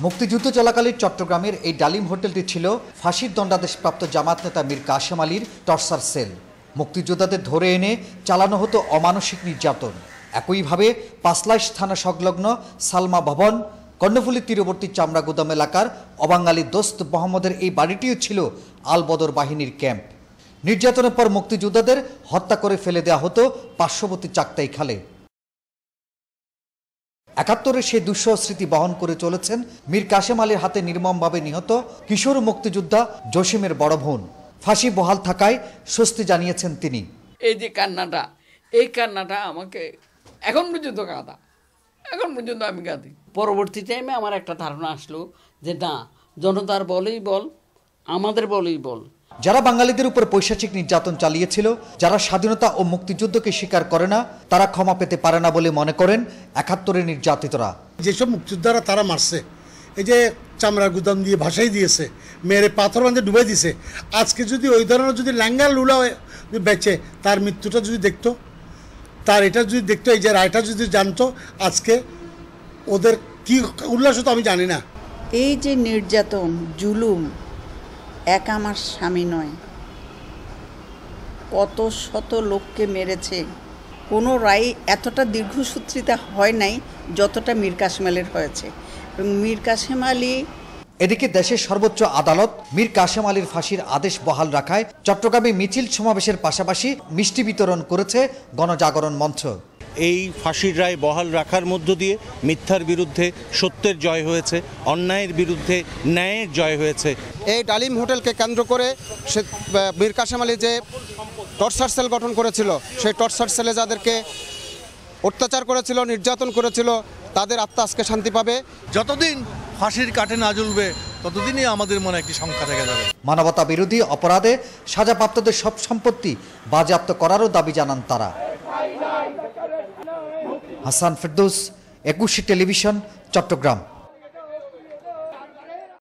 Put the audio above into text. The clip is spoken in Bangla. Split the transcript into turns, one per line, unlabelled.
মুক্তিযুদ্ধ চলাকালীন চট্টগ্রামের এই ডালিম হোটেলটি ছিল ফাঁসির দণ্ডাদেশপ্রাপ্ত জামাত নেতা মীর কাশেম আলীর টর্চার সেল। মুক্তিযোদ্ধাদের ধরে এনে চালানো হতো অমানসিক নির্যাতন। একইভাবে পাঁচলাইশ থানা সংলগ্ন সালমা ভবন, কর্ণফুলী তীরবর্তী চামড়া গুদাম এলাকার অবাঙালি দোস্ত মোহাম্মদের এই বাড়িটিও ছিল আল বদর বাহিনীর ক্যাম্প। নির্যাতনের পর মুক্তিযোদ্ধাদের হত্যা করে ফেলে দেওয়া হতো পার্শ্ববর্তী চাকতাই খালে। ৭১-এর সেই দুঃসহ স্মৃতি বহন করে চলেছেন মীর কাশেম আলীর হাতে নির্মমভাবে নিহত কিশোর মুক্তিযোদ্ধা জসিমের বড় বোন। ফাঁসি বহাল থাকায় স্বস্তি জানিয়েছেন তিনি।
এই যে কান্নাটা, এই কান্নাটা আমাকে এখন পর্যন্ত কাঁদা, এখন পর্যন্ত আমি কাঁদি। পরবর্তী টাইমে আমার একটা ধারণা আসলো যে না, জনতার বলেই বল, আমাদের বলেই বল।
যারা বাঙালিদের উপর পৈশাচিক নির্যাতন চালিয়েছিল, যারা স্বাধীনতা ও মুক্তিযুদ্ধকে স্বীকার করে না, তারা ক্ষমা পেতে পারে না বলে মনে করেন ৭১-এর নির্যাতিতরা।
যেসব মুক্তিযোদ্ধারা তারা মারছে, এই যে চামড়ার গুদাম দিয়ে ভাসাই দিয়েছে, মেরে পাথর বাঁধে ডুবাই দিয়েছে, আজকে যদি ওই ধরনের যদি ল্যাঙ্গা লুলা বেঁচে তার মৃত্যুটা যদি দেখতো, তার এটা যদি দেখতো, এই যে রায়টা যদি জানতো, আজকে ওদের কি উল্লাস হতো আমি জানি না।
এই যে নির্যাতন, জুলুম এক আমার স্বামী নয়, কত শত লোককে মেরেছে। কোনো রায় এতটা দীর্ঘসূত্রিতা হয় নাই যতটা মীর কাশেম আলীর হয়েছে। এবং মীর কাশেম আলী।
এদিকে দেশের সর্বোচ্চ আদালত মীর কাশেম আলীর ফাঁসির আদেশ বহাল রাখায় চট্টগ্রামে মিছিল সমাবেশের পাশাপাশি মিষ্টি বিতরণ করেছে গণজাগরণ মঞ্চ।
এই ফাঁসির রায় বহাল রাখার মধ্য দিয়ে মিথ্যার বিরুদ্ধে সত্যের জয় হয়েছে, অন্যায়ের বিরুদ্ধে ন্যায়ের জয় হয়েছে।
এই ডালিম হোটেলকে কেন্দ্র করে মীর কাশেম আলী যে টর্চার সেল গঠন করেছিল, সেই টর্চার সেলে যাদেরকে অত্যাচার করেছিল, নির্যাতন করেছিল, তাদের আত্মা আজকে শান্তি পাবে।
যতদিন ফাঁসির কাঠে না ঝুলবে ততদিনই আমাদের মনে একটি সংখ্যা থেকে যাবে।
মানবতা বিরোধী অপরাধে সাজাপ্রাপ্তদের সব সম্পত্তি বাজেয়াপ্ত করারও দাবি জানান তারা। হাসান ফেরদৌস, ২১ টেলিভিশন, চট্টগ্রাম।